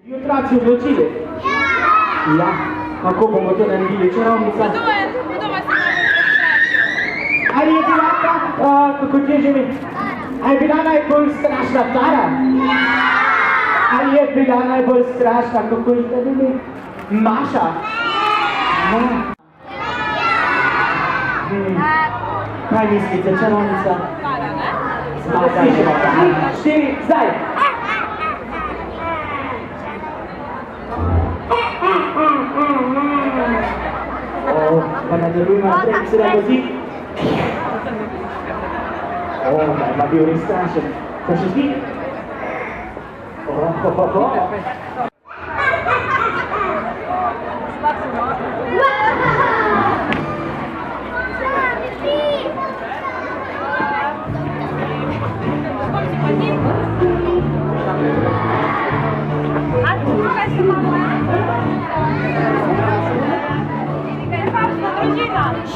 Otroci odločili? Ja. Kako bomo to naredili, čarovnica? Kdo vas najbolj prestrašil? Ali je bila ta, kako ti je že mi? Ali je bila najbolj strašna Tara? Ali je bila najbolj strašna, kako je to ime? Maša? Kaj mislite, čarovnica? Tara, ne? Zdaj, 4, zdaj! Pa nadaljujemo naprej, ki se da vozi. Da ima bil res strašen. Pa še zdi?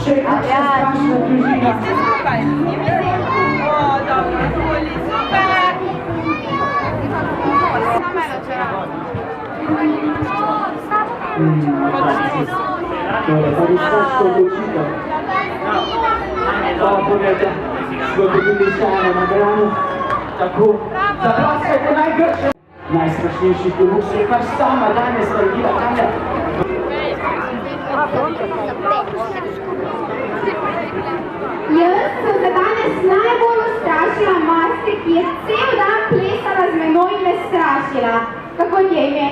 Še kakšna strašna družina. Ste skupaj? O, dobro, tvoli, super! Samo eno čarovnico. Tole, pa bi strašno odločitev. Poglejte, smo dobili še eno nagrado. Tako, zapraskajte najgrše. Najstrašnejši klubuk se je kar sama danes naredila tamle. Jaz sem se danes najbolj ustrašila maske, ki je cel dan plesala z menoj in me strašila. Kako je ime?